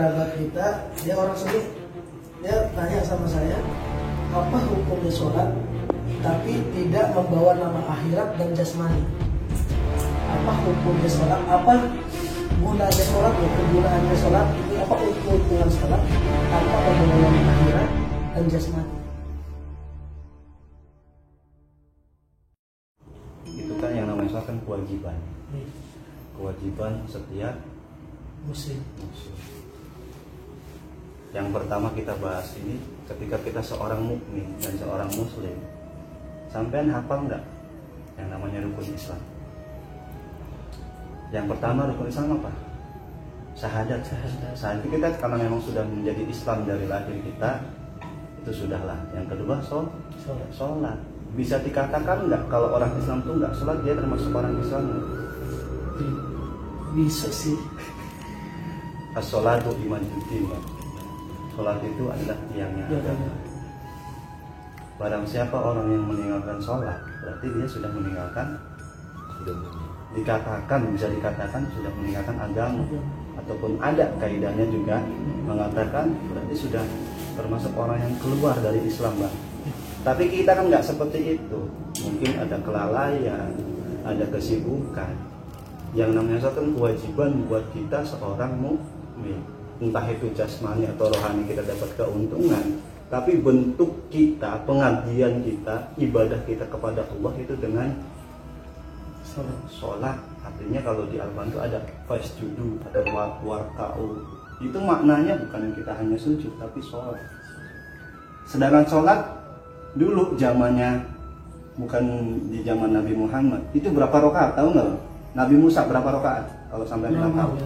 kerabat kita, dia orang sini, dia tanya sama saya, apa hukumnya sholat tapi tidak membawa nama akhirat dan jasmani? Apa hukumnya sholat? Apa gunanya sholat? Kegunaannya sholat itu apa, keuntungan sholat tanpa membawa nama akhirat dan jasmani? Itu kan yang namanya sholat kan kewajiban. Kewajiban setiap Muslim. Yang pertama kita bahas ini, ketika kita seorang mukmin dan seorang muslim, sampean hafal nggak yang namanya rukun Islam? Yang pertama rukun Islam apa? Syahadat. Saat itu kita karena memang sudah menjadi Islam dari lahir kita, itu sudahlah. Yang kedua sholat. Bisa dikatakan nggak kalau orang Islam tuh nggak sholat dia termasuk orang Islam? Bisa sih. As-sholatu imaduddin. Sholat itu adalah tiangnya agama. Barang siapa orang yang meninggalkan sholat, berarti dia sudah meninggalkan, bisa dikatakan sudah meninggalkan agama. Ataupun ada kaidahnya juga mengatakan berarti sudah termasuk orang yang keluar dari Islam, Bang. Tapi kita kan nggak seperti itu. Mungkin ada kelalaian, ada kesibukan. Yang namanya sholat kan kewajiban buat kita seorang mukmin. Entah itu jasmani atau rohani kita dapat keuntungan, tapi bentuk kita, pengabdian kita, ibadah kita kepada Allah itu dengan sholat. Artinya kalau di Al-Quran itu ada fasjudu atau warka'u, itu maknanya bukan kita hanya sujud tapi sholat. Sedangkan sholat dulu zamannya, bukan di zaman Nabi Muhammad, itu berapa rakaat tahu nggak? Nabi Musa berapa rakaat? Kalau sampai nggak tahu,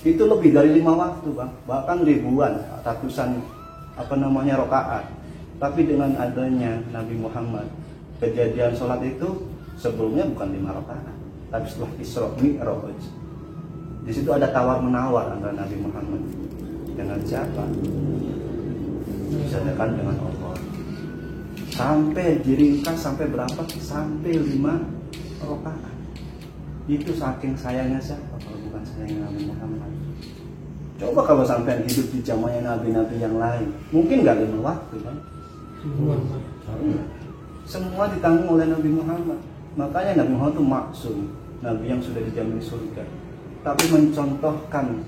itu lebih dari 5 waktu, Bang. Bahkan ribuan, ratusan rakaat. Tapi dengan adanya Nabi Muhammad, kejadian sholat itu sebelumnya bukan 5 rakaat, tapi setelah Isra Mi'raj. Di situ ada tawar menawar antara Nabi Muhammad dengan siapa? Disadakan dengan Allah. Sampai diringkas sampai berapa? Sampai 5 rakaat. Itu saking sayangnya siapa kalau bukan sayangnya Nabi Muhammad. Coba kalau sampai hidup di zamannya nabi-nabi yang lain, mungkin nggak 5 waktu kan? Semua ditanggung oleh Nabi Muhammad. Makanya Nabi Muhammad itu maksum, Nabi yang sudah dijamin surga, tapi mencontohkan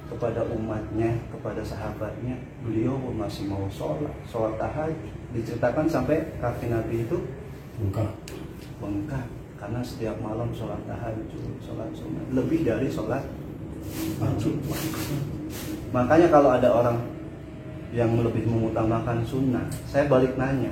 kepada umatnya, kepada sahabatnya, beliau masih mau sholat tahajud. Diceritakan sampai kaki Nabi itu bengkak karena setiap malam sholat tahajud, sholat sunnah, lebih dari sholat wajib. Makanya kalau ada orang yang lebih mengutamakan sunnah, saya balik nanya,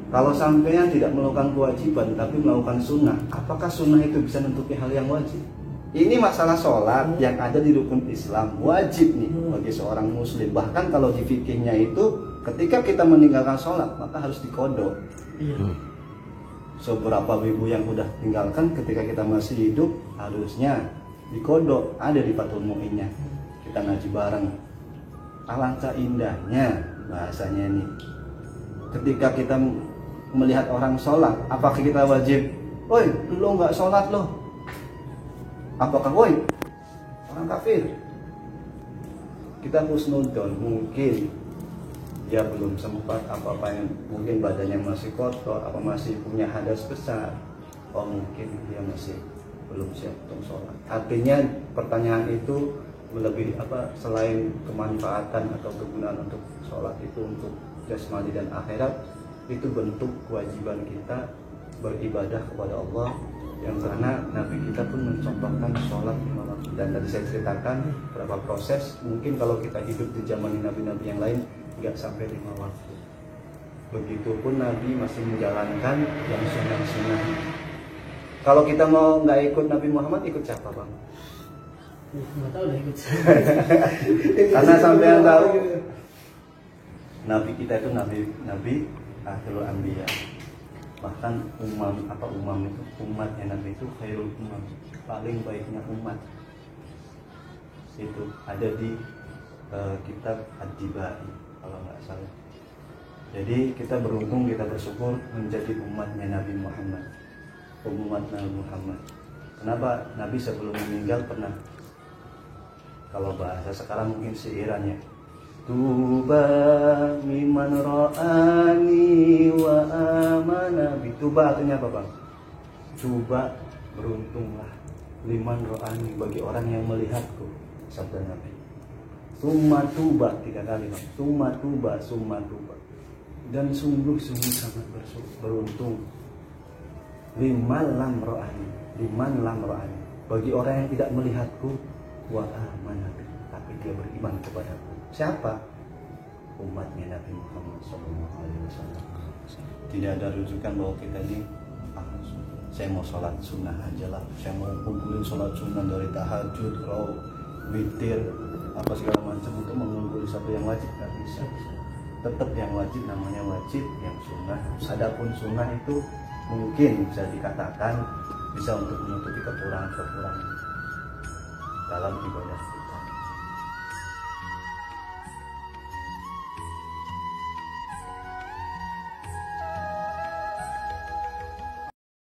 kalau sampean tidak melakukan kewajiban tapi melakukan sunnah, apakah sunnah itu bisa menutupi hal yang wajib? Ini masalah sholat yang ada di rukun Islam, wajib nih bagi seorang muslim. Bahkan kalau di fikihnya itu, ketika kita meninggalkan sholat maka harus dikodok. Seberapa ribu yang udah tinggalkan ketika kita masih hidup harusnya dikodok. Ada di Fathul Mu'innya, kita ngaji bareng. Alangkah indahnya bahasanya ini, ketika kita melihat orang sholat, apakah kita wajib, woi lo nggak sholat lo? Apakah woi orang kafir? Kita husnudzon, mungkin dia belum sempat apa-apa, yang mungkin badannya masih kotor, apa masih punya hadas besar, oh mungkin dia masih belum siap untuk sholat. Artinya pertanyaan itu lebih selain kemanfaatan atau kegunaan untuk sholat itu untuk jasmani dan akhirat, itu bentuk kewajiban kita beribadah kepada Allah, yang karena Nabi kita pun mencontohkan sholat 5 waktu. Dan tadi saya ceritakan berapa proses, mungkin kalau kita hidup di zaman nabi-nabi yang lain nggak sampai 5 waktu. Begitupun Nabi masih menjalankan yang sunnah-sunnah. Kalau kita mau nggak ikut Nabi Muhammad, ikut siapa, Bang? Nggak tahu lah ikut. Karena sampai yang tahu Nabi kita itu Nabi akhirul anbiya. Bahkan umam itu, umatnya Nabi itu khairul umam, paling baiknya umat. Itu ada di kitab Ad-Dibai kalau nggak salah. Jadi kita beruntung, kita bersyukur menjadi umatnya Nabi Muhammad, umat Nabi Muhammad. Kenapa? Nabi sebelum meninggal pernah Kalau bahasa sekarang mungkin seirannya. Tuba miman ro'ani wa amana bi. Tuba artinya apa bang? Tuba, beruntunglah, liman ro'ani, bagi orang yang melihatku, sabda Nabi. Summa tuba, 3 kali bang. Summa tuba, summa tuba. Dan sungguh-sungguh sangat beruntung. Liman lam ro'ani, liman lam ro'ani, bagi orang yang tidak melihatku, wa amana, tapi dia beriman kepadaku. Siapa? Umatnya Nabi Muhammad SAW. Tidak ada rujukan bahwa kita ini, saya mau sholat sunnah aja lah, saya mau kumpulin sholat sunnah dari tahajud, raw, witir, apa segala macam untuk mengungguli satu yang wajib. Nggak bisa. Tetap yang wajib namanya wajib, yang sunnah, adapun sunnah itu mungkin bisa dikatakan bisa untuk menutupi kekurangan-kekurangan dalam ibadah.